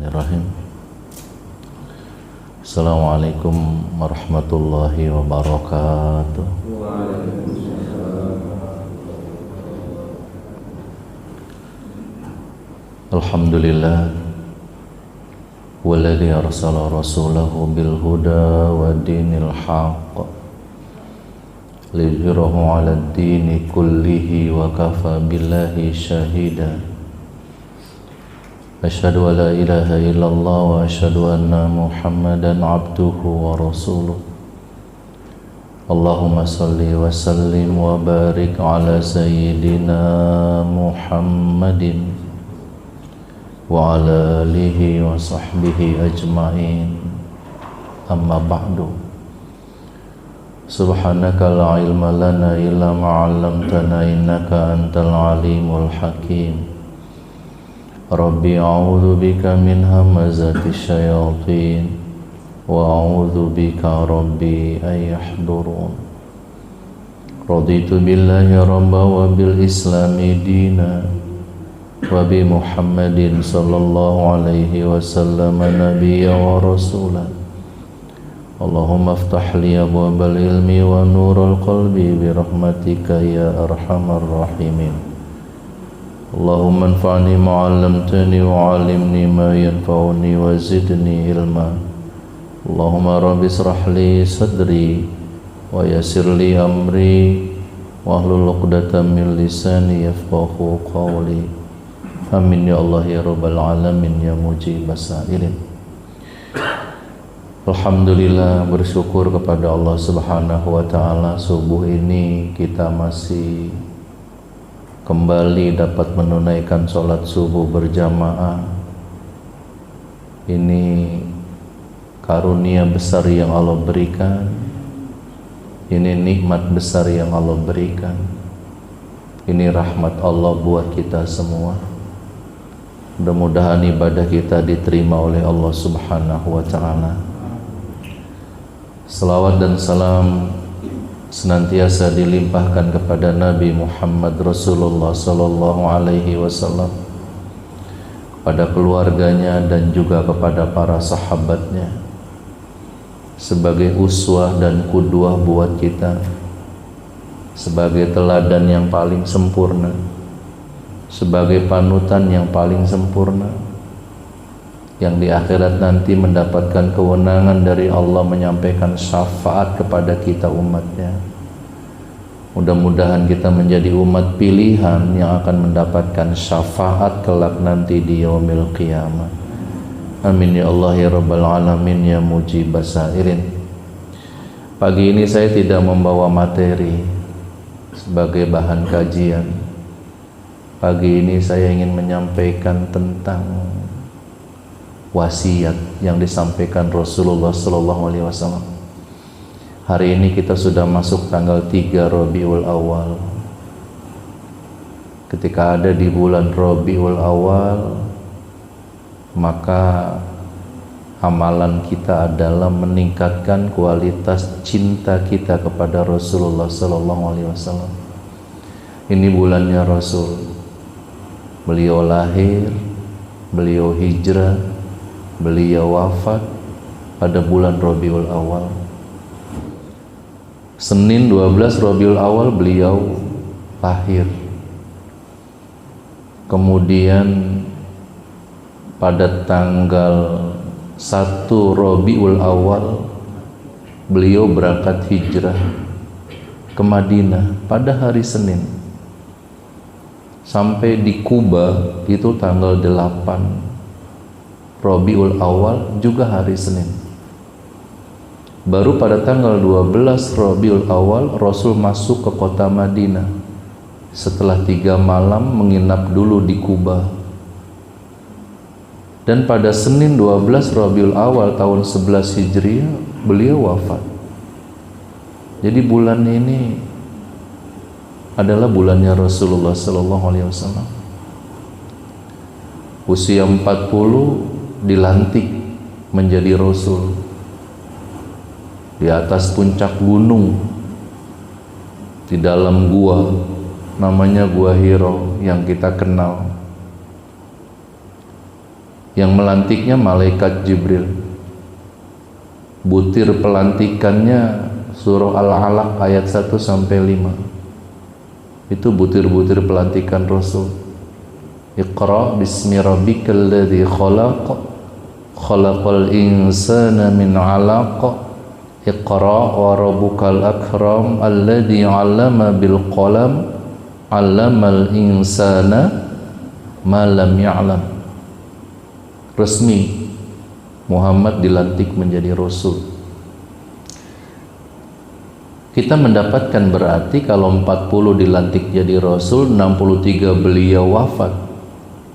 Bismillahirrahmanirrahim. Assalamualaikum warahmatullahi wabarakatuh. Alhamdulillah walladzi arsala rasulahu bil huda wa dinil haqq liyudhhirahu 'alad dini kullihi wa kafa billahi shahida. Asyhadu an la ilaha illallah wa asyhadu anna Muhammadan abduhu wa rasuluh. Allahumma salli wa sallim wa barik ala sayyidina Muhammadin wa ala alihi wa sahbihi ajma'in. Amma ba'du. Subhanaka la ilma lana illa ma 'allamtana innaka antal alimul hakim. Rabbi a'udzu bika min hamazati syayatin wa a'udzu bika rabbi ay yahdurun. Raditu billahi rabba wa bil islami dina wa bi Muhammadin sallallahu alaihi wasallam nabiyya wa rasula. Allahumma aftah li abwabal ilmi wa nurul qalbi bi rahmatika ya arhamar rahimin. Allahumma anfa'ni ma 'allamtani wa 'allimni ma yanfa'uni wa zidni ilma. Allahumma rabbi israh li sadri wa yassir li amri wahlul 'uqdatam min lisani yafqahu qawli. Amin ya Allah ya rabbal alamin ya mujibas sa'ilin. Alhamdulillah, bersyukur kepada Allah Subhanahu wa taala, subuh ini kita masih kembali dapat menunaikan sholat subuh berjamaah. Ini karunia besar yang Allah berikan. Ini nikmat besar yang Allah berikan. Ini rahmat Allah buat kita semua. Mudah-mudahan ibadah kita diterima oleh Allah Subhanahu wa ta'ala. Selawat dan salam senantiasa dilimpahkan kepada Nabi Muhammad Rasulullah sallallahu alaihi wasallam, kepada keluarganya dan juga kepada para sahabatnya, sebagai uswah dan qudwah buat kita, sebagai teladan yang paling sempurna, sebagai panutan yang paling sempurna, yang di akhirat nanti mendapatkan kewenangan dari Allah menyampaikan syafaat kepada kita umatnya. Mudah-mudahan kita menjadi umat pilihan yang akan mendapatkan syafaat kelak nanti di yaumil qiyamah. Amin ya Allah ya rabbal alamin ya mujibas sa'ilin. Pagi ini saya tidak membawa materi sebagai bahan kajian. Pagi ini saya ingin menyampaikan tentang wasiat yang disampaikan Rasulullah sallallahu alaihi wasallam. Hari ini kita sudah masuk tanggal 3 Rabiul Awal. Ketika ada di bulan Rabiul Awal, maka amalan kita adalah meningkatkan kualitas cinta kita kepada Rasulullah sallallahu alaihi wasallam. Ini bulannya Rasul. Beliau lahir, beliau hijrah, beliau wafat pada bulan Rabiul Awal. Senin 12 Rabiul Awal beliau lahir. Kemudian pada tanggal 1 Rabiul Awal beliau berangkat hijrah ke Madinah pada hari Senin. Sampai di Kuba itu tanggal 8 Rabiul Awal juga hari Senin. Baru pada tanggal 12 Rabiul Awal Rasul masuk ke kota Madinah setelah 3 malam menginap dulu di Kuba. Dan pada Senin 12 Rabiul Awal tahun 11 Hijriah beliau wafat. Jadi bulan ini adalah bulannya Rasulullah sallallahu alaihi wasallam. Usia 40 dilantik menjadi Rasul di atas puncak gunung, di dalam gua namanya Gua Hiro yang kita kenal. Yang melantiknya malaikat Jibril. Butir pelantikannya surah Al-Alaq ayat 1 sampai 5. Itu butir-butir pelantikan Rasul. Iqra bismi rabbikal ladzi khalaq, khalaqal insana min 'alaq. Iqra wa rabbukal akram alladzi 'allama bil qalam 'allamal insana ma lam ya'lam. Resmi Muhammad dilantik menjadi Rasul. Kita mendapatkan berarti kalau 40 dilantik jadi Rasul, 63 beliau wafat.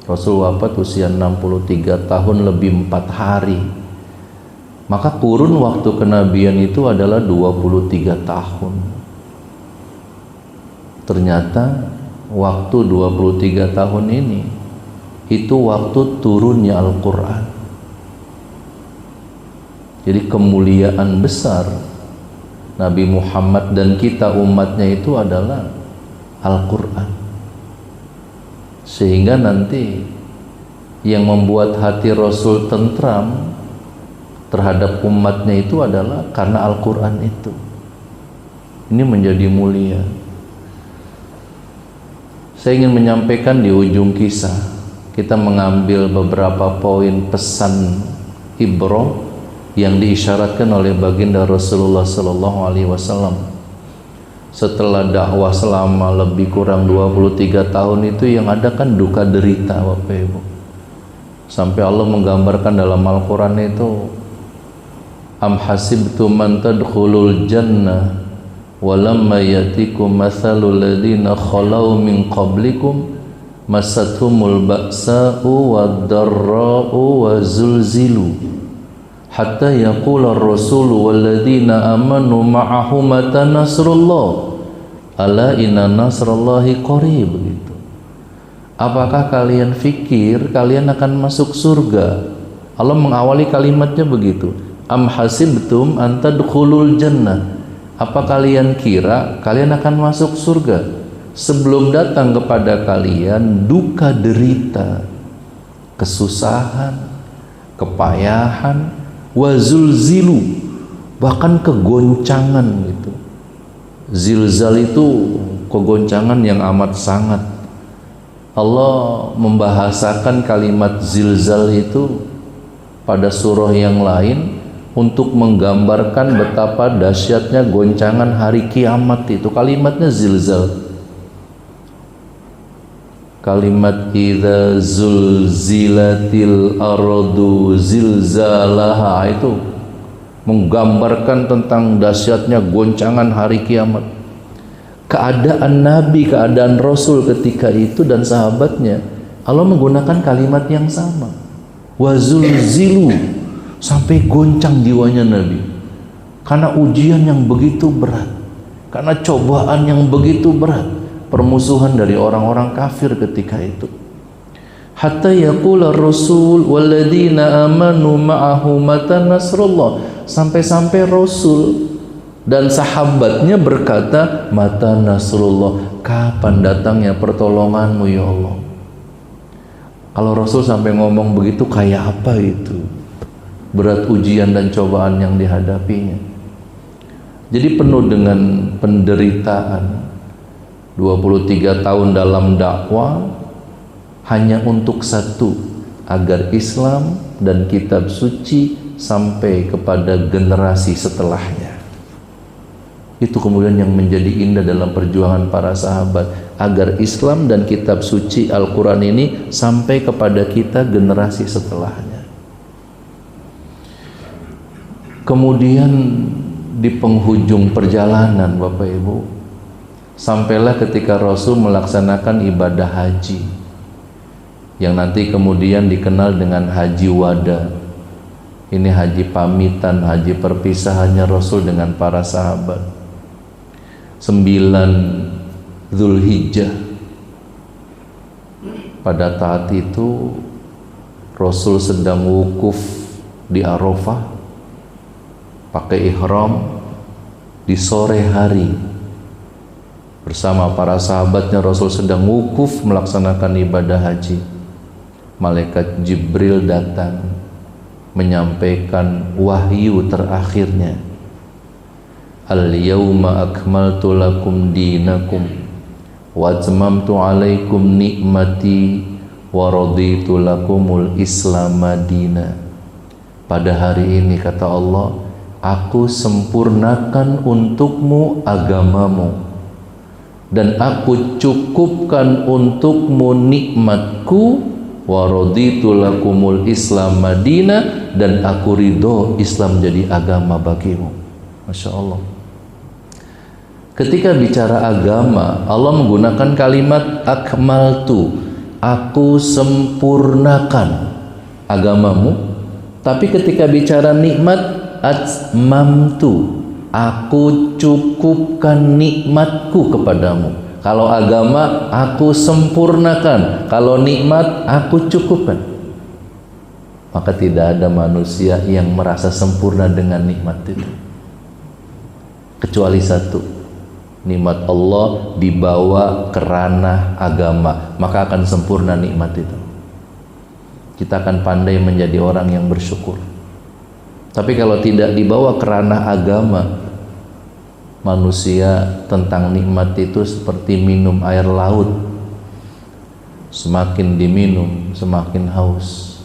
Rasul wafat usia 63 tahun lebih 4 hari. Maka kurun waktu kenabian itu adalah 23 tahun. Ternyata waktu 23 tahun ini itu waktu turunnya Al-Quran. Jadi kemuliaan besar Nabi Muhammad dan kita umatnya itu adalah Al-Quran. Sehingga nanti yang membuat hati Rasul tentram terhadap umatnya itu adalah karena Al-Quran itu. Ini menjadi mulia. Saya ingin menyampaikan di ujung kisah, kita mengambil beberapa poin pesan ibrah yang diisyaratkan oleh baginda Rasulullah sallallahu alaihi wasallam. Setelah dakwah selama lebih kurang 23 tahun itu yang ada kan duka derita Bapak Ibu. Sampai Allah menggambarkan dalam Al-Qur'an itu, am hasibtum man tadkhulul jannah walamma yatikum mathalul ladzina khalau min qablikum masathumul ba'sa'u wad-dharra'u wa zulzilu hatta yaqula ar-rasul walladzina amanu ma'ahu mata nasrullah ala inna nasrallahi qarib. Begitu. Apakah kalian fikir kalian akan masuk surga? Allah mengawali kalimatnya begitu, am hasibtum an tadkhulul jannah. Apa kalian kira kalian akan masuk surga sebelum datang kepada kalian duka derita, kesusahan, kepayahan, wazulzilu, bahkan kegoncangan gitu. Zilzal itu kegoncangan yang amat sangat. Allah membahasakan kalimat zilzal itu pada surah yang lain untuk menggambarkan betapa dahsyatnya goncangan hari kiamat itu. Kalimatnya zilzal. Kalimat idza zulzilatil ardu zilzalaha itu menggambarkan tentang dahsyatnya goncangan hari kiamat. Keadaan Nabi, keadaan Rasul ketika itu dan sahabatnya, Allah menggunakan kalimat yang sama. Wazulzilu, sampai goncang jiwanya Nabi karena ujian yang begitu berat, karena cobaan yang begitu berat, permusuhan dari orang-orang kafir ketika itu. Hatta yaqula rasul walladzina amanu ma'ahu mata nasrullah, sampai-sampai Rasul dan sahabatnya berkata, mata nasrullah, kapan datangnya pertolonganmu ya Allah. Kalau Rasul sampai ngomong begitu, kayak apa itu berat ujian dan cobaan yang dihadapinya. Jadi penuh dengan penderitaan. 23 tahun dalam dakwah hanya untuk satu, agar Islam dan kitab suci sampai kepada generasi setelahnya. Itu kemudian yang menjadi indah dalam perjuangan para sahabat, agar Islam dan kitab suci Al-Quran ini sampai kepada kita generasi setelahnya. Kemudian di penghujung perjalanan Bapak Ibu, sampailah ketika Rasul melaksanakan ibadah haji yang nanti kemudian dikenal dengan haji wada. Ini haji pamitan, haji perpisahannya Rasul dengan para sahabat. 9 Zulhijjah. Pada saat itu Rasul sedang wukuf di Arafah, pakai ihram. Di sore hari bersama para sahabatnya Rasul sedang wukuf melaksanakan ibadah haji. malaikat Jibril datang menyampaikan wahyu terakhirnya. Al-yawma akmaltu lakum dinakum wa atmamtu alaikum nikmati wa raditu lakumul Islam madina. Pada hari ini kata Allah, aku sempurnakan untukmu agamamu dan aku cukupkan untukmu nikmatku, wa raditu lakumul Islam madina, dan aku ridho Islam jadi agama bagimu. Masya Allah. Ketika bicara agama, Allah menggunakan kalimat akmaltu, aku sempurnakan agamamu. Tapi ketika bicara nikmat, atmamtu, aku cukupkan nikmatku kepadamu. Kalau agama aku sempurnakan, kalau nikmat aku cukupkan. Maka tidak ada manusia yang merasa sempurna dengan nikmat itu, kecuali satu, nikmat Allah dibawa ke ranah agama, maka akan sempurna nikmat itu. Kita akan pandai menjadi orang yang bersyukur. Tapi kalau tidak dibawa ke ranah agama, manusia tentang nikmat itu seperti minum air laut, semakin diminum semakin haus,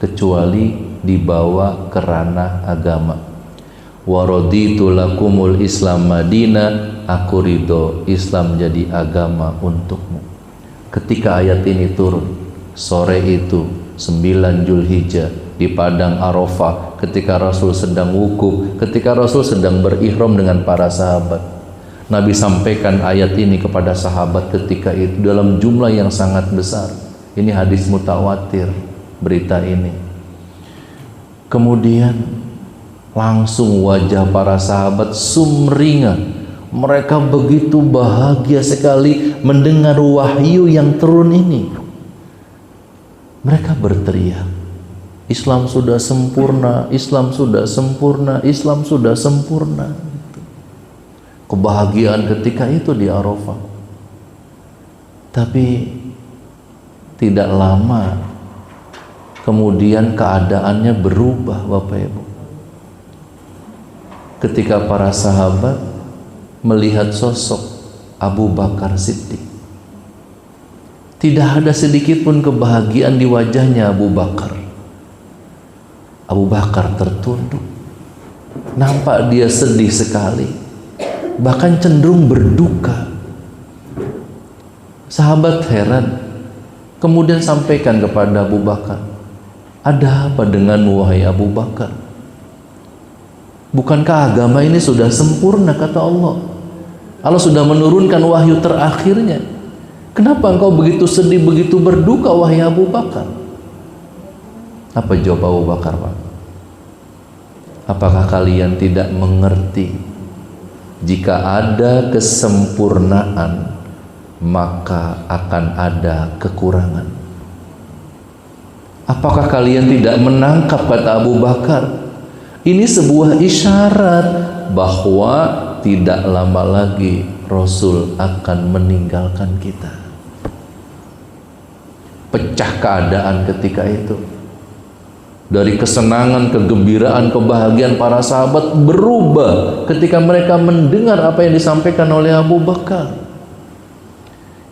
kecuali dibawa ke ranah agama. Wa raditu lakumul Islam madina, aku ridho Islam jadi agama untukmu. Ketika ayat ini turun sore itu 9 Zulhijjah di padang Arafah, ketika Rasul sedang wukuf, ketika Rasul sedang berihram dengan para sahabat, Nabi sampaikan ayat ini kepada sahabat ketika itu dalam jumlah yang sangat besar. Ini hadis mutawatir berita ini. Kemudian langsung wajah para sahabat sumringah. Mereka begitu bahagia sekali mendengar wahyu yang turun ini. Mereka berteriak, Islam sudah sempurna, Islam sudah sempurna, Islam sudah sempurna. Kebahagiaan ketika itu di Arafah. Tapi tidak lama kemudian keadaannya berubah, Bapak Ibu. Ketika para sahabat melihat sosok Abu Bakar Siddiq, tidak ada sedikit pun kebahagiaan di wajahnya Abu Bakar. Abu Bakar tertunduk, nampak dia sedih sekali, bahkan cenderung berduka. Sahabat heran, kemudian sampaikan kepada Abu Bakar, ada apa denganmu wahai Abu Bakar? Bukankah agama ini sudah sempurna, kata Allah? Allah sudah menurunkan wahyu terakhirnya. Kenapa engkau begitu sedih, begitu berduka wahai Abu Bakar? Apa jawab Abu Bakar, Pak? Apakah kalian tidak mengerti jika ada kesempurnaan maka akan ada kekurangan? Apakah kalian tidak menangkap, kata Abu Bakar, ini sebuah isyarat bahwa tidak lama lagi Rasul akan meninggalkan kita. Pecah keadaan ketika itu. Dari kesenangan, kegembiraan, kebahagiaan para sahabat berubah ketika mereka mendengar apa yang disampaikan oleh Abu Bakar.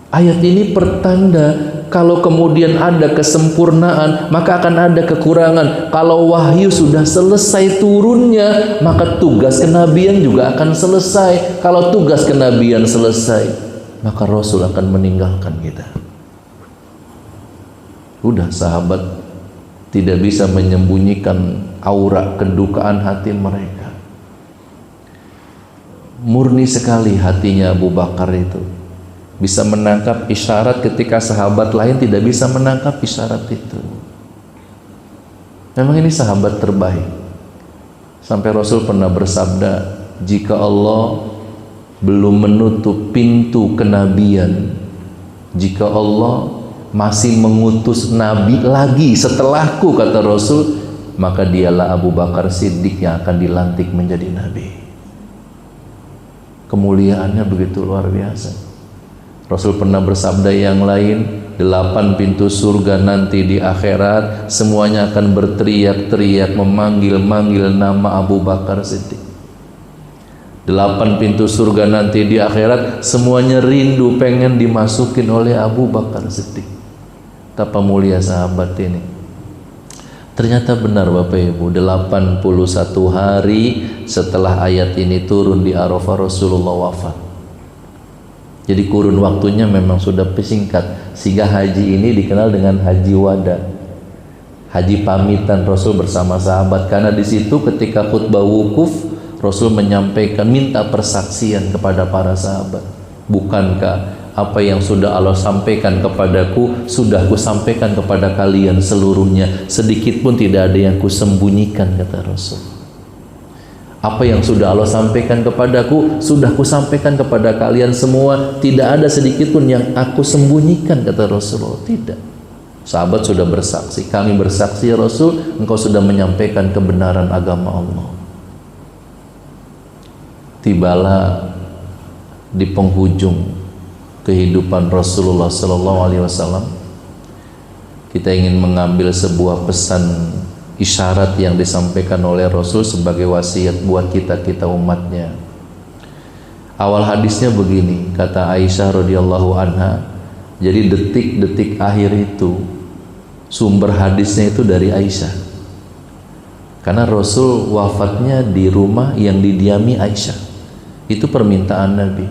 Ayat ini pertanda kalau kemudian ada kesempurnaan maka akan ada kekurangan. Kalau wahyu sudah selesai turunnya, maka tugas kenabian juga akan selesai. Kalau tugas kenabian selesai, maka Rasul akan meninggalkan kita. Udah, sahabat tidak bisa menyembunyikan aura kedukaan hati mereka. Murni sekali hatinya Abu Bakar itu, bisa menangkap isyarat ketika sahabat lain tidak bisa menangkap isyarat itu. Memang ini sahabat terbaik. Sampai Rasul pernah bersabda, jika Allah belum menutup pintu kenabian, jika Allah masih mengutus nabi lagi setelahku, kata Rasul, maka dialah Abu Bakar Siddiq yang akan dilantik menjadi nabi. Kemuliaannya begitu luar biasa. Rasul pernah bersabda yang lain, 8 pintu surga nanti di akhirat semuanya akan berteriak-teriak memanggil-manggil nama Abu Bakar Siddiq. 8 pintu surga nanti di akhirat semuanya rindu pengen dimasukin oleh Abu Bakar Siddiq. Betapa mulia sahabat ini. Ternyata benar Bapak Ibu, 81 hari setelah ayat ini turun di Arafah Rasulullah wafat. Jadi kurun waktunya memang sudah singkat, sehingga haji ini dikenal dengan haji wada, haji pamitan Rasul bersama sahabat. Karena di situ ketika khutbah wukuf Rasul menyampaikan, minta persaksian kepada para sahabat. Bukankah apa yang sudah Allah sampaikan kepadaku sudah kusampaikan kepada kalian seluruhnya, sedikit pun tidak ada yang kusembunyikan, kata Rasul. Apa yang sudah Allah sampaikan kepadaku sudah kusampaikan kepada kalian semua, tidak ada sedikit pun yang aku sembunyikan, kata Rasulullah. Tidak. Sahabat sudah bersaksi, kami bersaksi ya Rasul, engkau sudah menyampaikan kebenaran agama Allah. Tibalah di penghujung kehidupan Rasulullah SAW, kita ingin mengambil sebuah pesan isyarat yang disampaikan oleh Rasul sebagai wasiat buat kita umatnya. Awal hadisnya begini, kata Aisyah radhiyallahu anha. Jadi detik-detik akhir itu sumber hadisnya itu dari Aisyah. Karena Rasul wafatnya di rumah yang didiami Aisyah. Itu permintaan Nabi.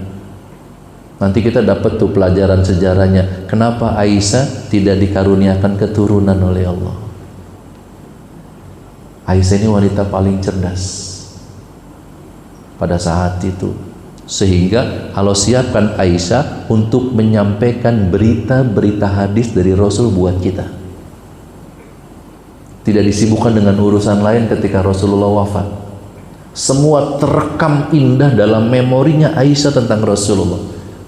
Nanti kita dapat tuh pelajaran sejarahnya. Kenapa Aisyah tidak dikaruniakan keturunan oleh Allah? Aisyah ini wanita paling cerdas pada saat itu, sehingga Allah siapkan Aisyah untuk menyampaikan berita-berita hadis dari Rasul buat kita. Tidak disibukkan dengan urusan lain ketika Rasulullah wafat. Semua terekam indah dalam memorinya Aisyah tentang Rasulullah,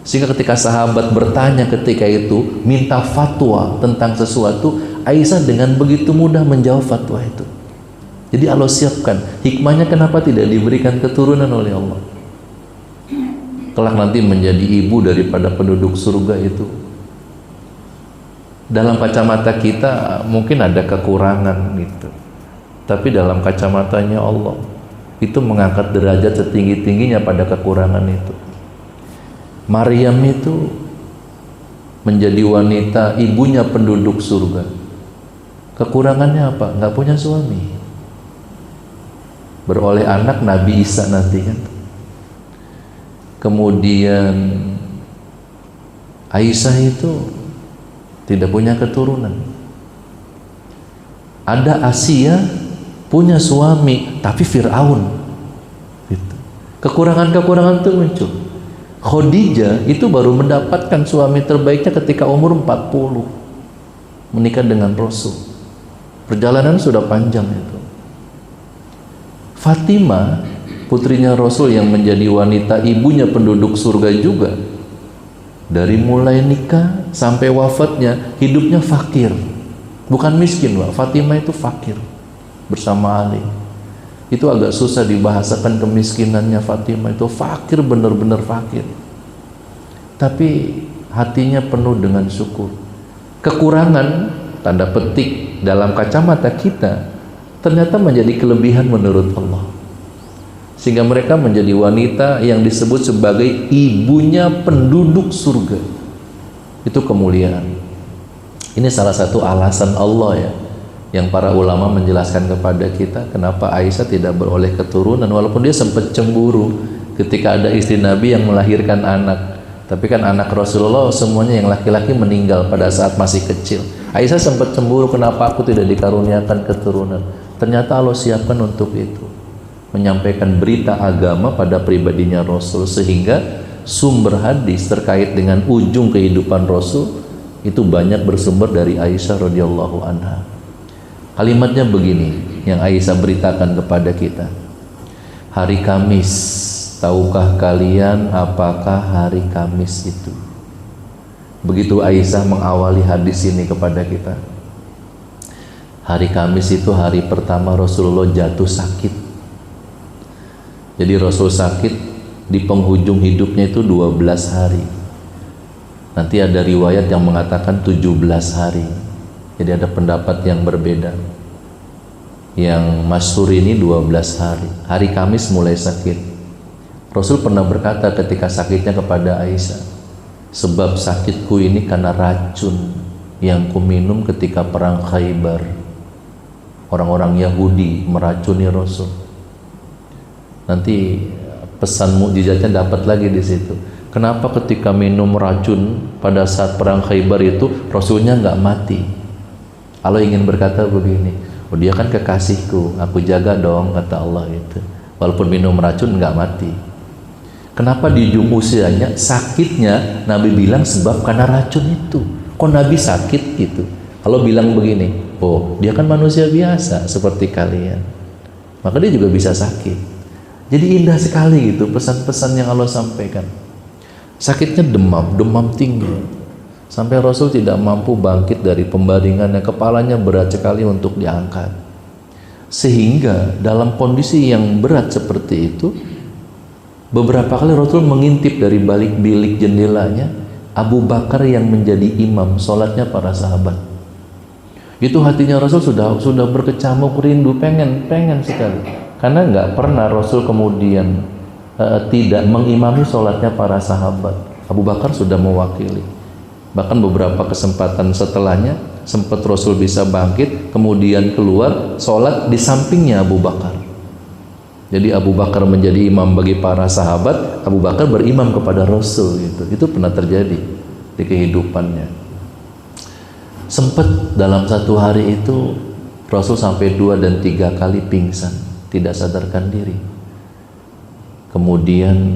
sehingga ketika sahabat bertanya ketika itu, minta fatwa tentang sesuatu, Aisyah dengan begitu mudah menjawab fatwa itu. Jadi Allah siapkan hikmahnya kenapa tidak diberikan keturunan oleh Allah. Kelak nanti menjadi ibu daripada penduduk surga itu. Dalam kacamata kita mungkin ada kekurangan gitu, tapi dalam kacamatanya Allah itu mengangkat derajat setinggi-tingginya pada kekurangan itu. Maryam itu menjadi wanita ibunya penduduk surga. Kekurangannya apa? Nggak punya suami. Beroleh anak Nabi Isa nanti kan. Kemudian Aisyah itu tidak punya keturunan. Ada Asia punya suami tapi Fir'aun gitu. Kekurangan-kekurangan itu muncul. Khadijah itu baru mendapatkan suami terbaiknya ketika umur 40, menikah dengan Rasul. Perjalanan sudah panjang itu. Fatimah, putrinya Rasul yang menjadi wanita ibunya penduduk surga juga, dari mulai nikah sampai wafatnya hidupnya fakir, bukan miskin Pak. Fatimah itu fakir bersama Ali. Itu agak susah dibahasakan kemiskinannya Fatimah, itu fakir, benar-benar fakir, tapi hatinya penuh dengan syukur. Kekurangan tanda petik dalam kacamata kita ternyata menjadi kelebihan menurut Allah, sehingga mereka menjadi wanita yang disebut sebagai ibunya penduduk surga. Itu kemuliaan. Ini salah satu alasan Allah ya, yang para ulama menjelaskan kepada kita kenapa Aisyah tidak beroleh keturunan, walaupun dia sempat cemburu ketika ada istri Nabi yang melahirkan anak. Tapi kan anak Rasulullah semuanya yang laki-laki meninggal pada saat masih kecil. Aisyah sempat cemburu, kenapa aku tidak dikaruniakan keturunan. Ternyata Allah siapkan untuk itu, menyampaikan berita agama pada pribadinya Rasul, sehingga sumber hadis terkait dengan ujung kehidupan Rasul itu banyak bersumber dari Aisyah radhiyallahu anha. Kalimatnya begini yang Aisyah beritakan kepada kita. Hari Kamis, tahukah kalian apakah hari Kamis itu? Begitu Aisyah mengawali hadis ini kepada kita. Hari Kamis itu hari pertama Rasulullah jatuh sakit. Jadi Rasul sakit di penghujung hidupnya itu 12 hari. Nanti ada riwayat yang mengatakan 17 hari. Jadi ada pendapat yang berbeda. Yang masyhur ini 12 hari. Hari Kamis mulai sakit. Rasul pernah berkata ketika sakitnya kepada Aisyah, sebab sakitku ini karena racun yang kuminum ketika perang Khaybar. Orang-orang Yahudi meracuni Rasul. Nanti pesan mukjizatnya dapat lagi di situ. Kenapa ketika minum racun pada saat perang Khaybar itu Rasulnya nggak mati? Allah ingin berkata begini, oh dia kan kekasihku, aku jaga dong, kata Allah itu. Walaupun minum racun nggak mati. Kenapa di ujung usianya sakitnya Nabi bilang sebab karena racun itu. Kok Nabi sakit gitu? Kalau bilang begini, oh dia kan manusia biasa seperti kalian, maka dia juga bisa sakit. Jadi indah sekali gitu pesan-pesan yang Allah sampaikan. Sakitnya demam tinggi, sampai Rasul tidak mampu bangkit dari pembaringannya, kepalanya berat sekali untuk diangkat. Sehingga dalam kondisi yang berat seperti itu, beberapa kali Rasul mengintip dari balik bilik jendelanya Abu Bakar yang menjadi imam sholatnya para sahabat. Itu hatinya Rasul sudah berkecamuk rindu, pengen sekali, karena nggak pernah Rasul kemudian tidak mengimami sholatnya para sahabat. Abu Bakar sudah mewakili. Bahkan beberapa kesempatan setelahnya sempat Rasul bisa bangkit kemudian keluar sholat di sampingnya Abu Bakar. Jadi Abu Bakar menjadi imam bagi para sahabat, Abu Bakar berimam kepada Rasul gitu. Itu pernah terjadi di kehidupannya. Sempat dalam satu hari itu Rasul sampai 2 dan 3 kali pingsan, tidak sadarkan diri. Kemudian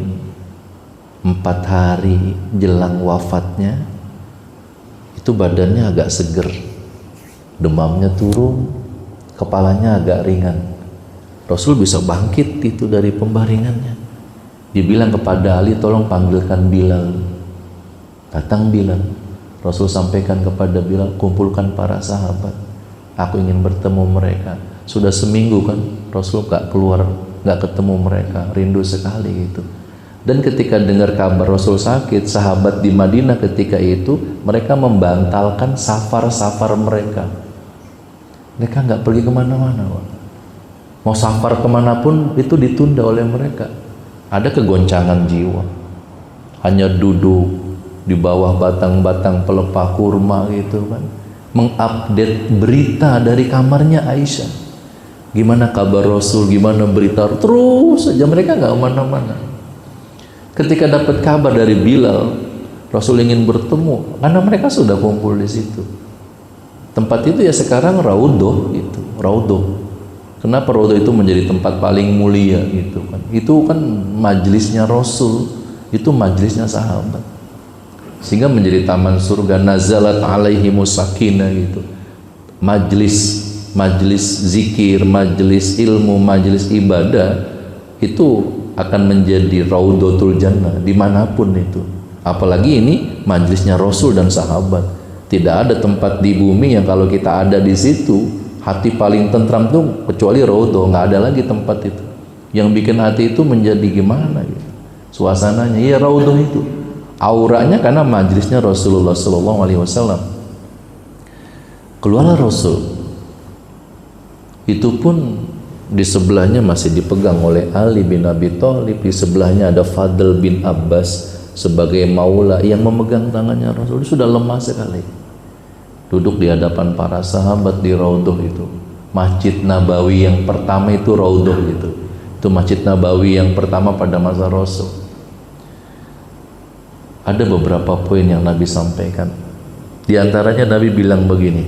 4 hari jelang wafatnya itu badannya agak seger, demamnya turun, kepalanya agak ringan. Rasul bisa bangkit itu dari pembaringannya. Dibilang kepada Ali, tolong panggilkan Bilal. Datang Bilal. Rasul sampaikan kepada Bilal, kumpulkan para sahabat, aku ingin bertemu mereka. Sudah seminggu kan Rasul gak keluar, gak ketemu mereka, rindu sekali gitu. Dan ketika dengar kabar Rasul sakit, sahabat di Madinah ketika itu mereka membantalkan safar-safar mereka. Mereka nggak pergi kemana-mana, mau safar kemanapun itu ditunda oleh mereka. Ada kegoncangan jiwa, hanya duduk di bawah batang-batang pelepah kurma gitu kan, mengupdate berita dari kamarnya Aisyah. Gimana kabar Rasul, gimana berita, terus saja mereka nggak kemana-mana. Ketika dapat kabar dari Bilal, Rasul ingin bertemu, karena mereka sudah kumpul di situ. Tempat itu ya sekarang Raudhah itu, Raudhah. Kenapa Raudhah itu menjadi tempat paling mulia gitu kan? Itu kan majelisnya Rasul, itu majelisnya sahabat. Sehingga menjadi taman surga, nazalat alaihimus sakinah gitu. Majelis zikir, majelis ilmu, majelis ibadah itu akan menjadi Raudhatul Jannah dimanapun itu. Apalagi ini majelisnya Rasul dan sahabat. Tidak ada tempat di bumi yang kalau kita ada di situ hati paling tentram tuh kecuali Raudhah. Nggak ada lagi tempat itu yang bikin hati itu menjadi gimana gitu. Suasananya ya Raudhah itu, auranya karena majelisnya Rasulullah SAW. Keluarlah Rasul, itu pun di sebelahnya masih dipegang oleh Ali bin Abi Thalib, di sebelahnya ada Fadl bin Abbas sebagai maula yang memegang tangannya Rasul. Sudah lemah sekali, duduk di hadapan para sahabat di Raudhah itu. Masjid Nabawi yang pertama itu Raudhah itu Masjid Nabawi yang pertama pada masa Rasul. Ada beberapa poin yang Nabi sampaikan. Di antaranya Nabi bilang begini,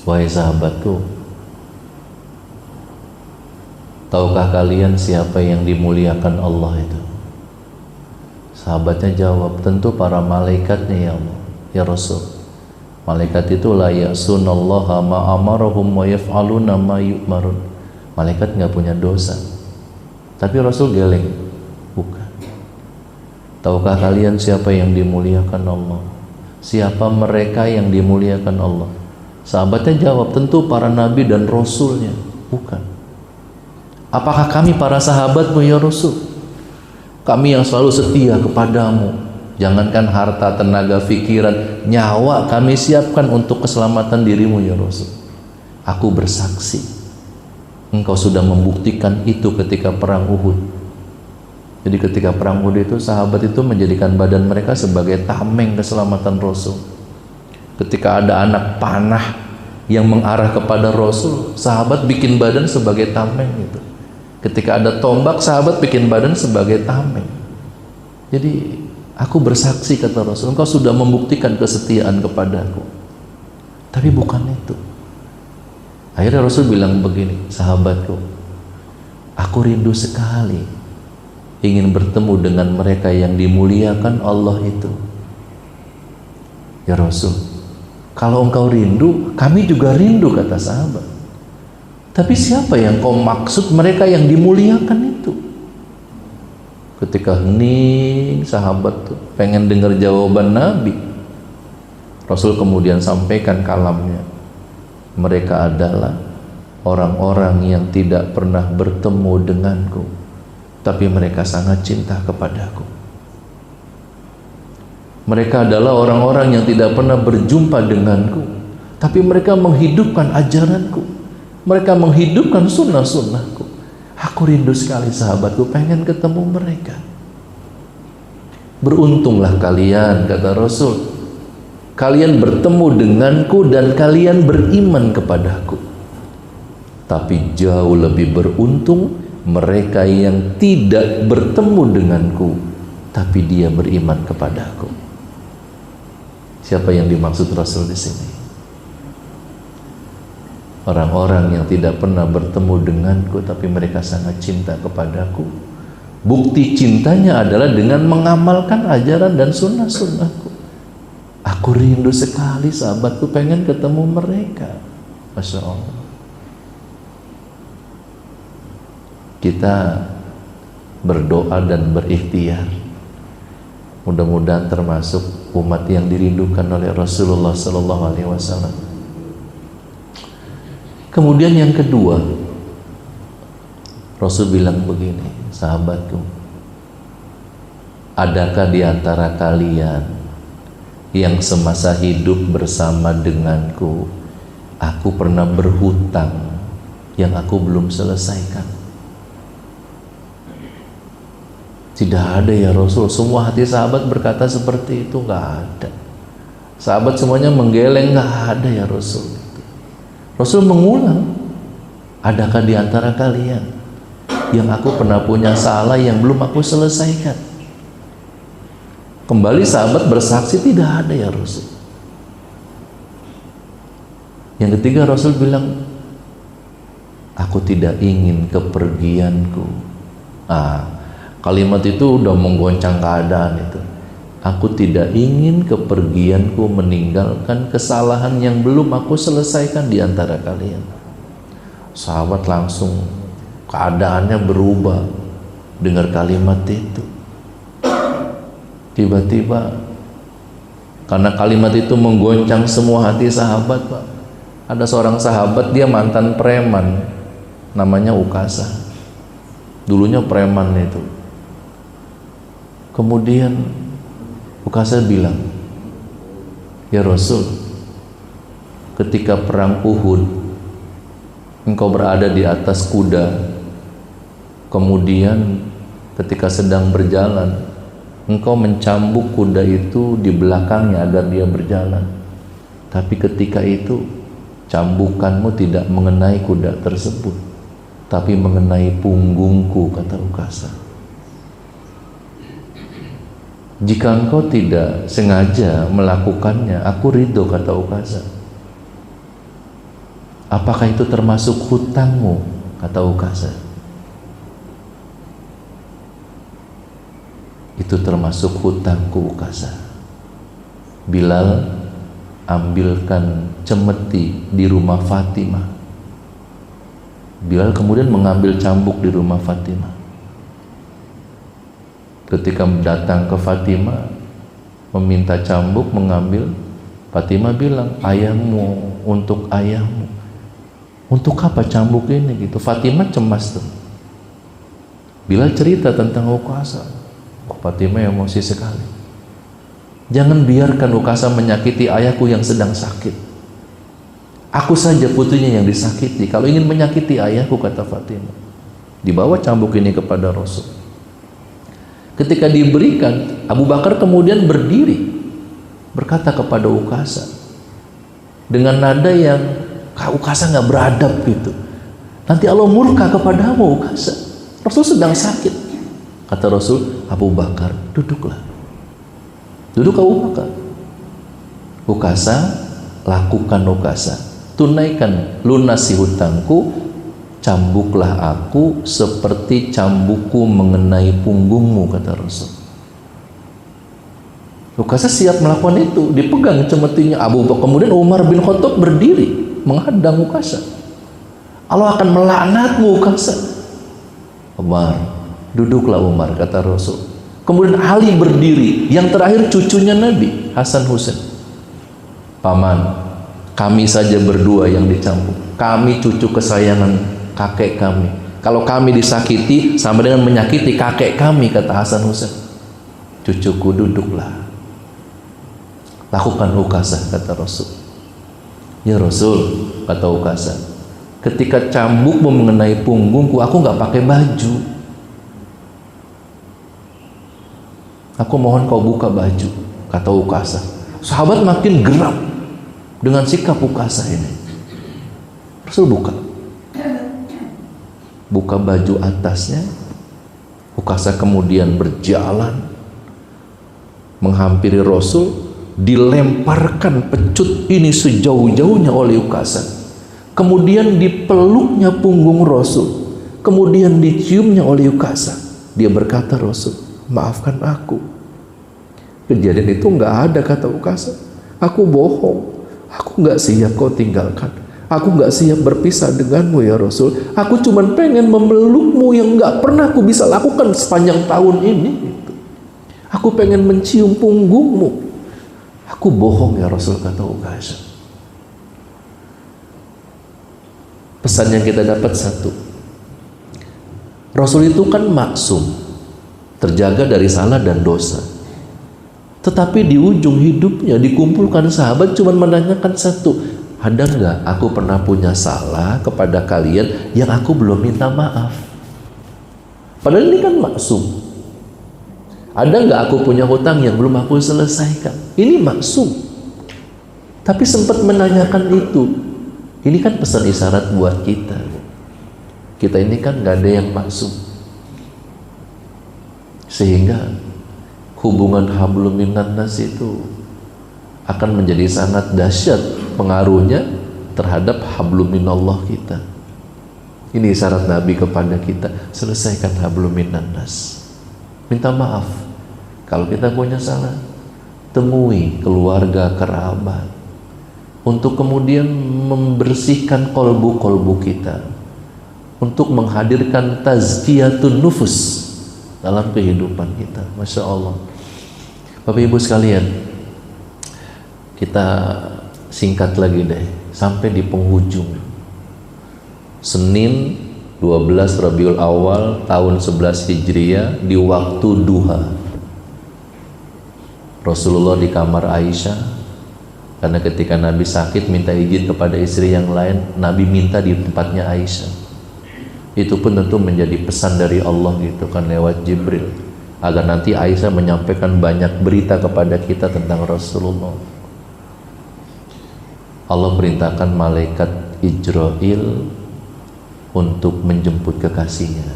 wahai sahabatku, tahukah kalian siapa yang dimuliakan Allah itu? Sahabatnya jawab, tentu para malaikatnya ya Allah, ya Rasul. Malaikat itu la ya'sunallaha ma amarahum wa yaf'aluna ma yu'marun. Malaikat nggak punya dosa. Tapi Rasul geleng, bukan. Tahukah kalian siapa yang dimuliakan Allah? Siapa mereka yang dimuliakan Allah? Sahabatnya jawab, tentu para nabi dan rasulnya. Bukan. Apakah kami para sahabatmu ya Rasul? Kami yang selalu setia kepadamu, Jangankan harta, tenaga, pikiran, nyawa kami siapkan untuk keselamatan dirimu ya Rasul. Aku bersaksi, engkau sudah membuktikan itu ketika perang Uhud. Jadi ketika perang Uhud itu sahabat itu menjadikan badan mereka sebagai tameng keselamatan Rasul. Ketika ada anak panah yang mengarah kepada Rasul, sahabat bikin badan sebagai tameng gitu. Ketika ada tombak, sahabat bikin badan sebagai tameng. Jadi aku bersaksi, kata Rasul, engkau sudah membuktikan kesetiaan kepadaku. Tapi bukan itu. Akhirnya Rasul bilang begini, sahabatku, aku rindu sekali ingin bertemu dengan mereka yang dimuliakan Allah itu. Ya Rasul, kalau engkau rindu, kami juga rindu, kata sahabat. Tapi siapa yang kau maksud mereka yang dimuliakan itu? Ketika hening sahabat tuh pengen dengar jawaban Nabi, Rasul kemudian sampaikan kalamnya. Mereka adalah orang-orang yang tidak pernah bertemu denganku, tapi mereka sangat cinta kepadaku. Mereka adalah orang-orang yang tidak pernah berjumpa denganku, tapi mereka menghidupkan ajaranku. Mereka menghidupkan sunnah-sunnahku. Aku rindu sekali sahabatku, pengen ketemu mereka. Beruntunglah kalian, kata Rasul, kalian bertemu denganku dan kalian beriman kepadaku. Tapi jauh lebih beruntung mereka yang tidak bertemu denganku, tapi dia beriman kepadaku. Siapa yang dimaksud Rasul di sini? Orang-orang yang tidak pernah bertemu denganku, tapi mereka sangat cinta kepadaku. Bukti cintanya adalah dengan mengamalkan ajaran dan sunnah-sunnahku. Aku rindu sekali sahabatku, pengen ketemu mereka. Masya Allah. Kita berdoa dan berikhtiar, mudah-mudahan termasuk umat yang dirindukan oleh Rasulullah Sallallahu Alaihi Wasallam. Kemudian yang kedua, Rasul bilang begini, sahabatku, adakah di antara kalian yang semasa hidup bersama denganku, aku pernah berhutang yang aku belum selesaikan? Tidak ada ya Rasul. Semua hati sahabat berkata seperti itu. Nggak ada. Sahabat semuanya menggeleng, nggak ada ya Rasul. Rasul mengulang, adakah di antara kalian yang aku pernah punya salah yang belum aku selesaikan? Kembali sahabat bersaksi, tidak ada ya Rasul. Yang ketiga Rasul bilang, aku tidak ingin kepergianku. Kalimat itu udah menggoncang keadaan itu. Aku tidak ingin kepergianku meninggalkan kesalahan yang belum aku selesaikan di antara kalian. Sahabat langsung keadaannya berubah dengar kalimat itu. Tiba-tiba karena kalimat itu menggoncang semua hati sahabat, Pak. Ada seorang sahabat, dia mantan preman, namanya Ukasa. Dulunya preman itu. Kemudian Ukasa bilang, ya Rasul, ketika perang Uhud, engkau berada di atas kuda, kemudian ketika sedang berjalan, engkau mencambuk kuda itu di belakangnya agar dia berjalan. Tapi ketika itu cambukanmu tidak mengenai kuda tersebut, tapi mengenai punggungku, kata Ukasa. Jika engkau tidak sengaja melakukannya, aku ridho, kata Ukasa. Apakah itu termasuk hutangmu, kata Ukasa. Itu termasuk hutangku, Ukasa. Bilal, ambilkan cemeti di rumah Fatimah. Bilal kemudian mengambil cambuk di rumah Fatimah. Ketika datang ke Fatimah meminta cambuk, mengambil, Fatimah bilang, ayahmu, untuk ayahmu. Untuk apa cambuk ini gitu? Fatimah cemas tuh. Bilal cerita tentang Ukasa. Fatimah emosi sekali. Jangan biarkan Ukasa menyakiti ayahku yang sedang sakit. Aku saja putrinya yang disakiti. Kalau ingin menyakiti ayahku, kata Fatimah. Dibawa cambuk ini kepada Rasul. Ketika diberikan, Abu Bakar kemudian berdiri, berkata kepada Ukasa dengan nada yang Ukasa nggak beradab gitu. Nanti Allah murka kepadamu, Ukasa. Rasul sedang sakit. Kata Rasul, Abu Bakar, duduklah. Duduk Abu Bakar. Ukasa, lakukan Ukasa. Tunaikan, lunasi hutangku, cambuklah aku seperti cambukku mengenai punggungmu, kata Rasul. Ukasa siap melakukan itu, dipegang cemetinya Abu Bakar. Kemudian Umar bin Khattab berdiri menghadang Ukasa. Allah akan melaknatmu, Ukasa. Umar, duduklah Umar, kata Rasul. Kemudian Ali berdiri, yang terakhir cucunya Nabi, Hasan Husain. Paman, kami saja berdua yang dicambuk. Kami cucu kesayangan kakek kami. Kalau kami disakiti sama dengan menyakiti kakek kami, kata Hasan Husain. Cucuku, duduklah. Lakukan Ukasa, kata Rasul. Ya Rasul, kata Ukasa, ketika cambukmu mengenai punggungku, aku nggak pakai baju. Aku mohon kau buka baju, kata Ukasa. Sahabat makin geram dengan sikap Ukasa ini. Rasul buka baju atasnya. Ukasa kemudian berjalan menghampiri Rasul, dilemparkan pecut ini sejauh-jauhnya oleh Ukasa. Kemudian dipeluknya punggung Rasul, kemudian diciumnya oleh Ukasa. Dia berkata, Rasul, maafkan aku. Kejadian itu nggak ada, kata Ukasa. Aku bohong. Aku nggak siap kau tinggalkan. Aku nggak siap berpisah denganmu ya Rasul. Aku cuma pengen memelukmu yang nggak pernah aku bisa lakukan sepanjang tahun ini. Aku pengen mencium punggungmu. Aku bohong ya Rasul, kata Ukasa. Pesan yang kita dapat satu. Rasul itu kan maksum, terjaga dari salah dan dosa. Tetapi di ujung hidupnya dikumpulkan sahabat cuma menanyakan satu, ada nggak aku pernah punya salah kepada kalian yang aku belum minta maaf? Padahal ini kan maksum. Ada nggak aku punya hutang yang belum aku selesaikan? Ini maksum. Tapi sempat menanyakan itu. Ini kan pesan isyarat buat kita. Kita ini kan nggak ada yang maksum. Sehingga hubungan hablum minan nas itu akan menjadi sangat dahsyat pengaruhnya terhadap hablum minallah kita. Ini isyarat Nabi kepada kita, selesaikan hablum minan nas. Minta maaf kalau kita punya salah. Temui keluarga kerabat untuk kemudian membersihkan kolbu-kolbu kita, untuk menghadirkan tazkiyatun nufus dalam kehidupan kita. Masya Allah. Bapak Ibu sekalian, kita singkat lagi deh sampai di penghujung. Senin 12 Rabiul Awal tahun 11 Hijriah di waktu duha, Rasulullah di kamar Aisyah, karena ketika Nabi sakit minta izin kepada istri yang lain, Nabi minta di tempatnya Aisyah. Itu pun tentu menjadi pesan dari Allah gitu kan, lewat Jibril, agar nanti Aisyah menyampaikan banyak berita kepada kita tentang Rasulullah. Allah perintahkan malaikat Ijrail untuk menjemput kekasihnya.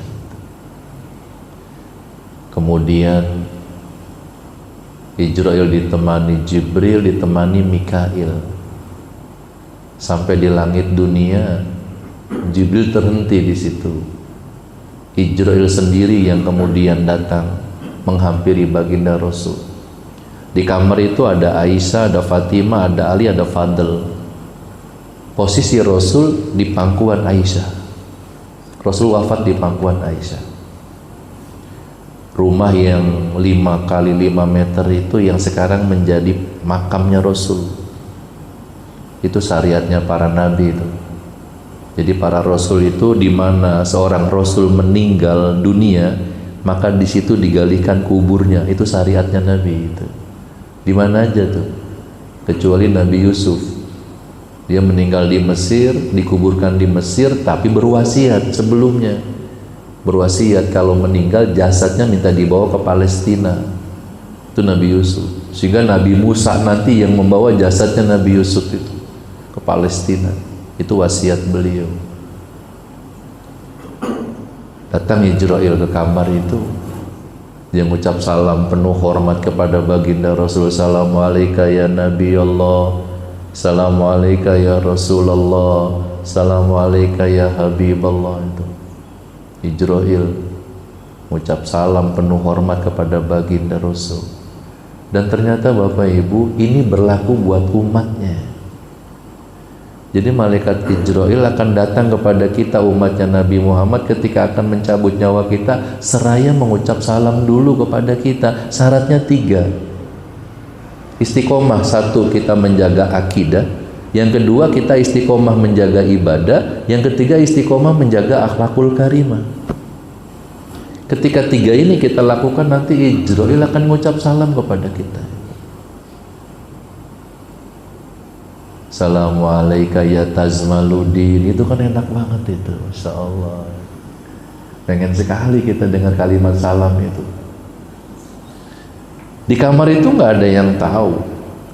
Kemudian Ijrail ditemani Jibril, ditemani Mikail. Sampai di langit dunia, Jibril terhenti di situ. Ijrail sendiri yang kemudian datang menghampiri baginda Rasul. Di kamar itu ada Aisyah, ada Fatimah, ada Ali, ada Fadl. Posisi Rasul di pangkuan Aisyah. Rasul wafat di pangkuan Aisyah. Rumah yang 5 kali 5 meter itu yang sekarang menjadi makamnya Rasul. Itu syariatnya para nabi itu. Jadi para rasul itu di mana seorang rasul meninggal dunia, maka di situ digalikan kuburnya. Itu syariatnya Nabi itu. Di mana aja tuh? Kecuali Nabi Yusuf. Dia meninggal di Mesir, dikuburkan di Mesir, tapi berwasiat sebelumnya. Berwasiat kalau meninggal jasadnya minta dibawa ke Palestina. Itu Nabi Yusuf. Sehingga Nabi Musa nanti yang membawa jasadnya Nabi Yusuf itu ke Palestina. Itu wasiat beliau. Datang Jibril ke kamar itu, dia mengucap salam penuh hormat kepada baginda Rasul. Assalamualaikum ya Nabi Allah, Assalamualaikum ya Rasulullah, Assalamualaikum ya Habiballah. Itu Jibril mengucap salam penuh hormat kepada baginda Rasul. Dan ternyata Bapak Ibu, ini berlaku buat umatnya. Jadi malaikat Jibril akan datang kepada kita umatnya Nabi Muhammad ketika akan mencabut nyawa kita, seraya mengucap salam dulu kepada kita. Syaratnya 3. Istiqomah. 1, kita menjaga akidah. Yang kedua, kita istiqomah menjaga ibadah. Yang ketiga, istiqomah menjaga akhlakul karimah. Ketika 3 ini kita lakukan, nanti Jibril akan mengucap salam kepada kita. Assalamualaikum ya Tazmaludin. Itu kan enak banget itu, Masya Allah. Pengen sekali kita dengar kalimat salam itu. Di kamar itu nggak ada yang tahu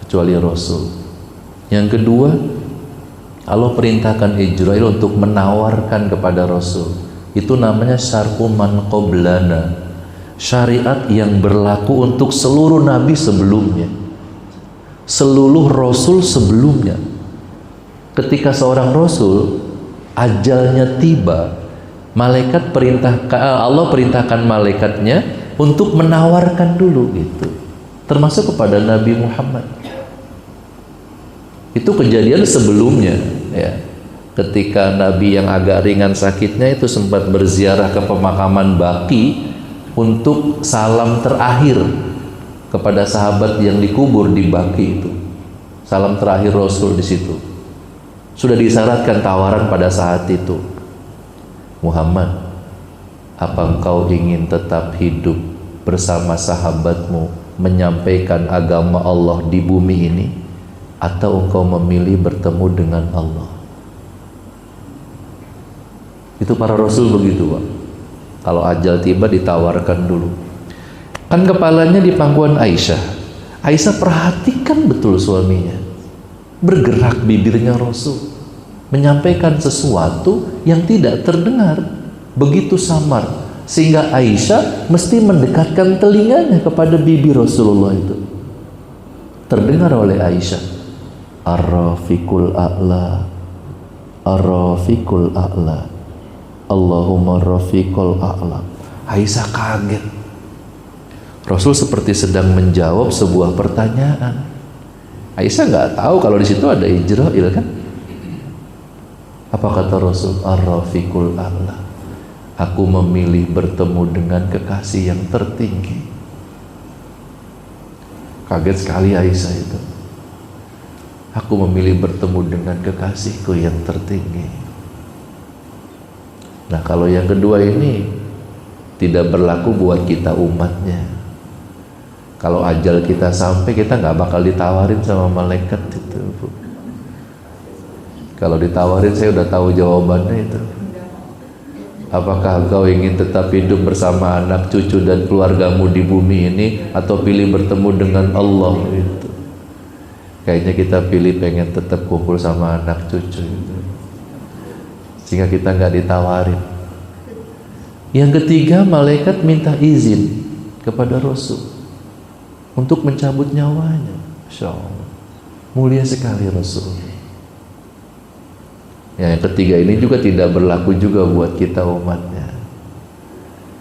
kecuali Rasul. Yang kedua, Allah perintahkan Jibril untuk menawarkan kepada Rasul. Itu namanya syar'u man qablana, syariat yang berlaku untuk seluruh nabi sebelumnya, seluruh rasul sebelumnya. Ketika seorang rasul ajalnya tiba, Allah perintahkan malaikatnya untuk menawarkan dulu gitu, termasuk kepada Nabi Muhammad. Itu kejadian sebelumnya ya. Ketika Nabi yang agak ringan sakitnya itu sempat berziarah ke pemakaman Baqi untuk salam terakhir kepada sahabat yang dikubur di Baqi itu. Salam terakhir Rasul di situ. Sudah disyaratkan tawaran pada saat itu. Muhammad, apa engkau ingin tetap hidup bersama sahabatmu menyampaikan agama Allah di bumi ini, atau engkau memilih bertemu dengan Allah? Itu para Rasul begitu, Pak. Kalau ajal tiba ditawarkan dulu. Kan kepalanya di pangkuan Aisyah. Aisyah perhatikan betul suaminya. Bergerak bibirnya Rasul, menyampaikan sesuatu yang tidak terdengar, begitu samar, sehingga Aisyah mesti mendekatkan telinganya kepada bibir Rasulullah itu. Terdengar oleh Aisyah, Ar-Rafiqul A'la, Ar-Rafiqul A'la, Allahumma Rafiqul A'la. Aisyah kaget. Rasul seperti sedang menjawab sebuah pertanyaan. Aisyah nggak tahu kalau di situ ada Jibril kan? Apa kata Rasul? Ar-Rafiqul A'la. Aku memilih bertemu dengan kekasih yang tertinggi. Kaget sekali Aisyah itu. Aku memilih bertemu dengan kekasihku yang tertinggi. Nah, kalau yang kedua ini tidak berlaku buat kita umatnya. Kalau ajal kita sampai, kita nggak bakal ditawarin sama malaikat itu, Bu. Kalau ditawarin, saya udah tahu jawabannya itu. Apakah engkau ingin tetap hidup bersama anak cucu dan keluargamu di bumi ini, atau pilih bertemu dengan Allah itu? Kayaknya kita pilih pengen tetap kumpul sama anak cucu itu, sehingga kita nggak ditawarin. Yang ketiga, malaikat minta izin kepada Rasul untuk mencabut nyawanya. Masya Allah, mulia sekali Rasul. Yang ketiga ini juga tidak berlaku juga buat kita umatnya.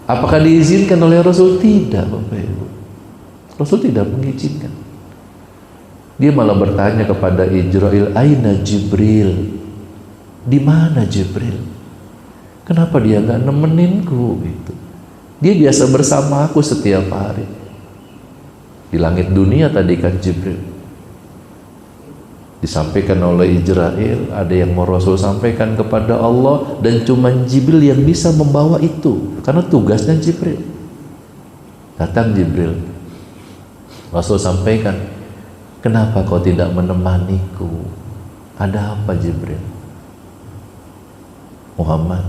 Apakah diizinkan oleh Rasul? Tidak, Bapak Ibu. Rasul tidak mengizinkan. Dia malah bertanya kepada Jibril, Aina Jibril? Di mana Jibril? Kenapa dia nggak nemeninku gitu? Dia biasa bersama aku setiap hari. Di langit dunia tadi kan Jibril. Disampaikan oleh Jibril, ada yang mau Rasul sampaikan kepada Allah, dan cuma Jibril yang bisa membawa itu, karena tugasnya Jibril. Datang Jibril, Rasul sampaikan, Kenapa kau tidak menemaniku? Ada apa Jibril? Muhammad,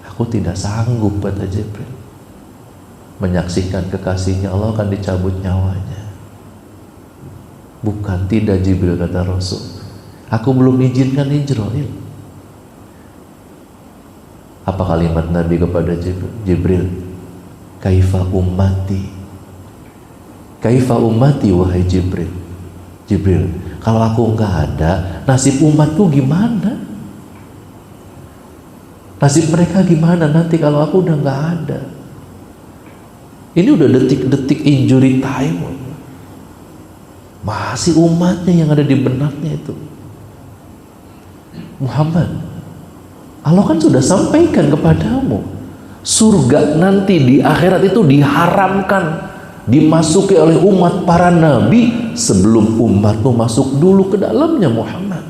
aku tidak sanggup, kata Jibril, menyaksikan kekasihnya Allah akan dicabut nyawanya. Bukan, tidak Jibril, kata Rasul, aku belum izinkan Israil. Apa kalimat Nabi kepada Jibril? Jibril, kaifa ummati, kaifa ummati wahai Jibril. Jibril, kalau aku enggak ada, nasib umatku gimana? Nasib mereka gimana nanti kalau aku udah nggak ada? Ini udah detik-detik injury time, masih umatnya yang ada di benaknya itu. Muhammad, Allah kan sudah sampaikan kepadamu, surga nanti di akhirat itu diharamkan dimasuki oleh umat para nabi sebelum umatmu masuk dulu ke dalamnya, Muhammad.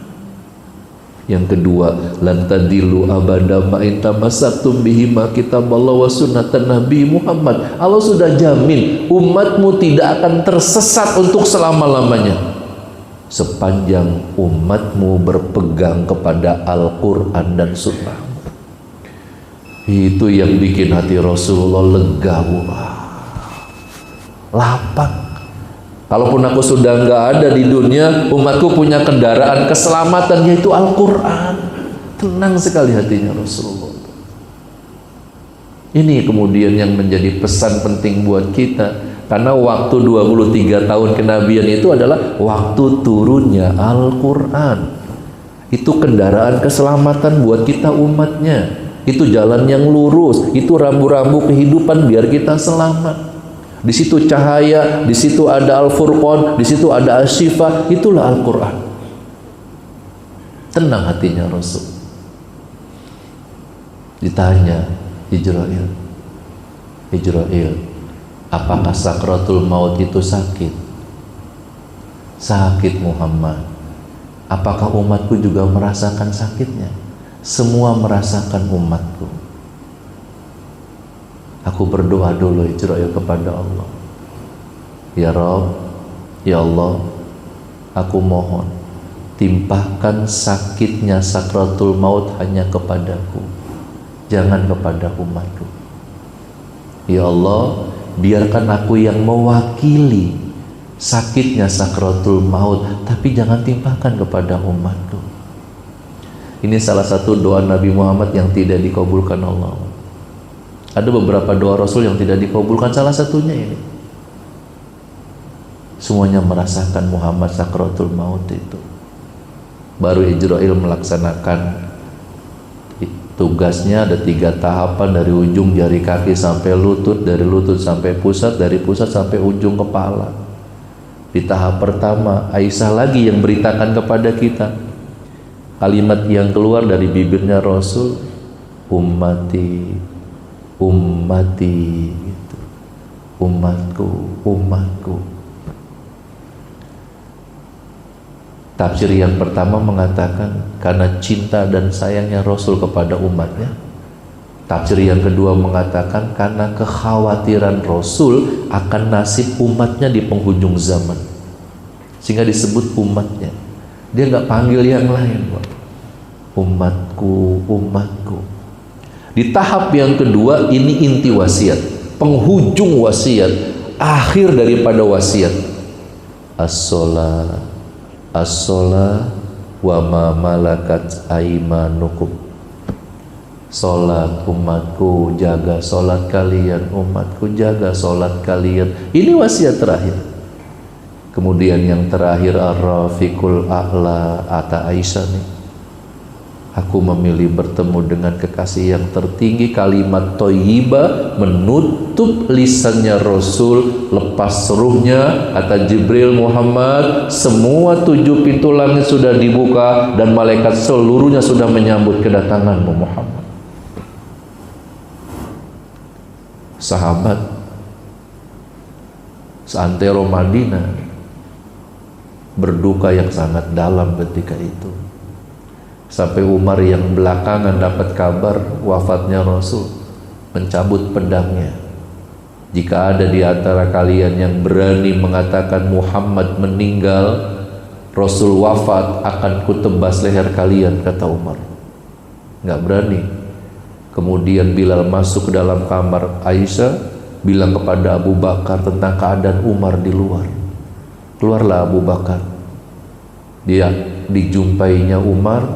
Yang kedua, lan tadilu abada ma intamassatum bihima kitaballah wa sunnatan nabi Muhammad. Allah sudah jamin umatmu tidak akan tersesat untuk selama-lamanya sepanjang umatmu berpegang kepada Al-Quran dan Sunnah. Itu yang bikin hati Rasulullah lega, lapang. Kalaupun aku sudah nggak ada di dunia, umatku punya kendaraan keselamatan, yaitu Al-Quran. Tenang sekali hatinya Rasulullah. Ini kemudian yang menjadi pesan penting buat kita, karena waktu 23 tahun kenabian itu adalah waktu turunnya Al-Quran. Itu kendaraan keselamatan buat kita umatnya. Itu jalan yang lurus, itu rambu-rambu kehidupan biar kita selamat. Di situ cahaya, di situ ada Al-Furqan, di situ ada Asy-Syifa, itulah Al-Quran. Tenang hatinya Rasul. Ditanya Israil, apakah sakratul maut itu sakit? Sakit Muhammad. Apakah umatku juga merasakan sakitnya? Semua merasakan umatku. Aku berdoa dulu Israil kepada Allah. Ya Rabb, ya Allah, aku mohon timpahkan sakitnya sakratul maut hanya kepadaku, jangan kepada umatku. Ya Allah, biarkan aku yang mewakili sakitnya sakratul maut, tapi jangan timpahkan kepada umatku. Ini salah satu doa Nabi Muhammad yang tidak dikabulkan Allah. Ada beberapa doa Rasul yang tidak dikabulkan, salah satunya ini. Semuanya merasakan Muhammad sakratul maut itu. Baru Israil melaksanakan tugasnya, ada 3 tahapan, dari ujung jari kaki sampai lutut, dari lutut sampai pusat, dari pusat sampai ujung kepala. Di tahap pertama, Aisyah lagi yang beritakan kepada kita. Kalimat yang keluar dari bibirnya Rasul, ummati, ummati, gitu. Umatku, umatku. Tafsir yang pertama mengatakan karena cinta dan sayangnya Rasul kepada umatnya. Tafsir yang kedua mengatakan karena kekhawatiran Rasul akan nasib umatnya di penghujung zaman, sehingga disebut umatnya. Dia nggak panggil yang lain, umatku, umatku. Di tahap yang kedua, ini inti wasiat, penghujung wasiat, akhir daripada wasiat. As-sholat, as-sholat wa ma malakat aimanukum. Sholat umatku, jaga sholat kalian, umatku jaga sholat kalian. Ini wasiat terakhir. Kemudian yang terakhir, ar-rafiqul a'la, ata Aisyah nih. Aku memilih bertemu dengan kekasih yang tertinggi. Kalimat thayyibah menutup lisannya Rasul, lepas ruhnya. Kata Jibril, Muhammad, semua 7 pintu langit sudah dibuka dan malaikat seluruhnya sudah menyambut kedatanganmu Muhammad. Sahabat seantero Madinah berduka yang sangat dalam ketika itu. Sampai Umar yang belakangan dapat kabar wafatnya Rasul mencabut pedangnya, Jika ada di antara kalian yang berani mengatakan Muhammad meninggal, Rasul wafat, akan kutebas leher kalian, kata Umar. Nggak berani. Kemudian Bilal masuk ke dalam kamar Aisyah, bilang kepada Abu Bakar tentang keadaan Umar di luar. Keluarlah Abu Bakar. Dia dijumpainya Umar,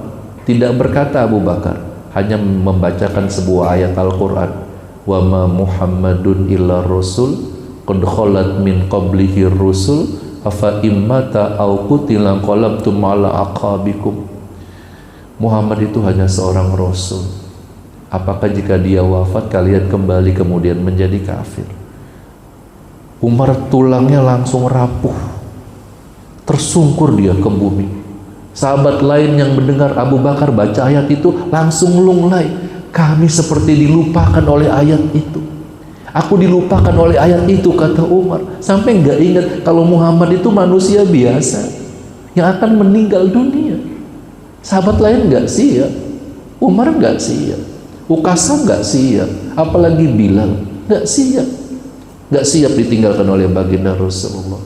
tidak berkata Abu Bakar, hanya membacakan sebuah ayat Al-Quran. Wa ma Muhammadun illa rasul qad khalat min qablihi rusul afa immata au qutila qalabtum ala aqabikum. Muhammad itu hanya seorang rasul. Apakah jika dia wafat kalian kembali kemudian menjadi kafir? Umar tulangnya langsung rapuh, tersungkur dia ke bumi. Sahabat lain yang mendengar Abu Bakar baca ayat itu langsung lunglai. Kami seperti dilupakan oleh ayat itu. Aku dilupakan oleh ayat itu, kata Umar. Sampai nggak ingat kalau Muhammad itu manusia biasa yang akan meninggal dunia. Sahabat lain nggak siap, Umar nggak siap, Ukasha nggak siap, apalagi Bilal nggak siap ditinggalkan oleh baginda Rasulullah.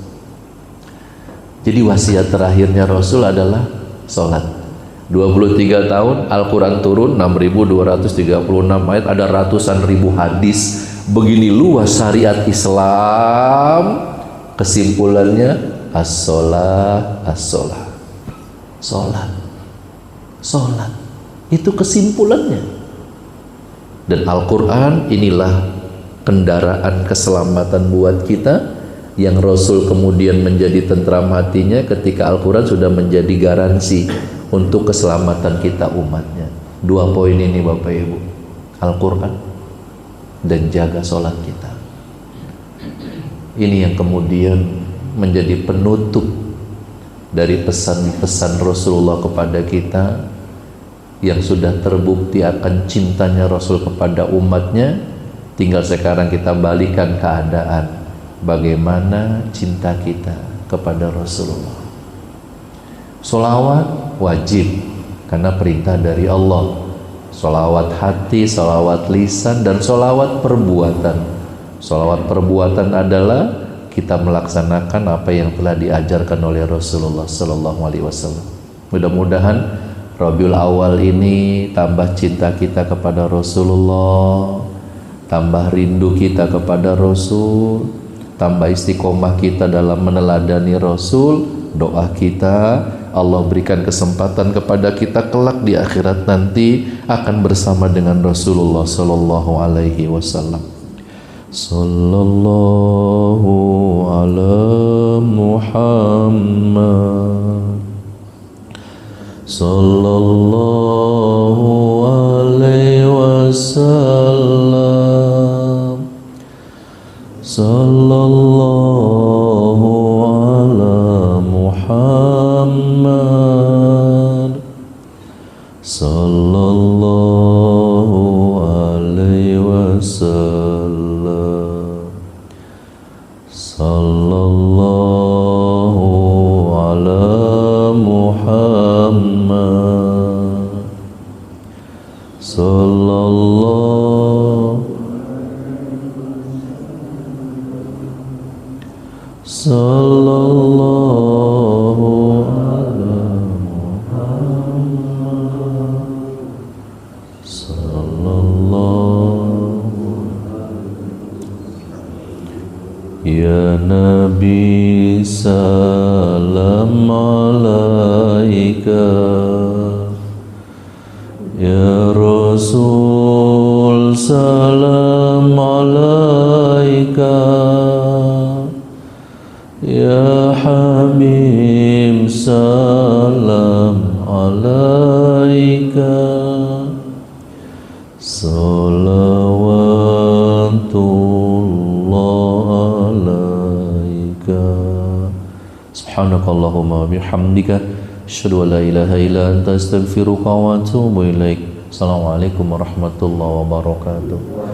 Jadi wasiat terakhirnya Rasul adalah sholat. 23 tahun Al-Quran turun, 6.236 ayat, ada ratusan ribu hadis. Begini luas syariat Islam. Kesimpulannya as-sholah, as-sholah, sholat. Itu kesimpulannya. Dan Al-Quran inilah kendaraan keselamatan buat kita, yang Rasul kemudian menjadi tentram hatinya ketika Al-Quran sudah menjadi garansi untuk keselamatan kita umatnya. 2 poin ini Bapak Ibu, Al-Quran dan jaga sholat kita. Ini yang kemudian menjadi penutup dari pesan-pesan Rasulullah kepada kita, yang sudah terbukti akan cintanya Rasul kepada umatnya. Tinggal sekarang kita balikan keadaan, bagaimana cinta kita kepada Rasulullah. Sholawat wajib karena perintah dari Allah. Sholawat hati, sholawat lisan, dan sholawat perbuatan. Sholawat perbuatan adalah kita melaksanakan apa yang telah diajarkan oleh Rasulullah Sallallahu Alaihi Wasallam. Mudah-mudahan Rabiul Awal ini tambah cinta kita kepada Rasulullah, tambah rindu kita kepada Rasul, tambah istiqomah kita dalam meneladani Rasul. Doa kita, Allah berikan kesempatan kepada kita kelak di akhirat nanti akan bersama dengan Rasulullah Sallallahu Alaihi Wasallam. Sallallahu ala Muhammad, Sallallahu alaihi wasallam, Sallallahu ala Muhammad, Sallallahu alaihi wasallam, Sallallahu ala Muhammad, Sallallahu ala Muhammad, Sallallahu. Ya Nabi salam alaika, Ya Rasul salam alaika, Ya Habib salam alaika, salawatullah alaika. Subhanakallahumma bihamdika asyhadu an la ilaha illa anta astaghfiruka wa atubu ilaik. Assalamualaikum warahmatullahi wabarakatuh.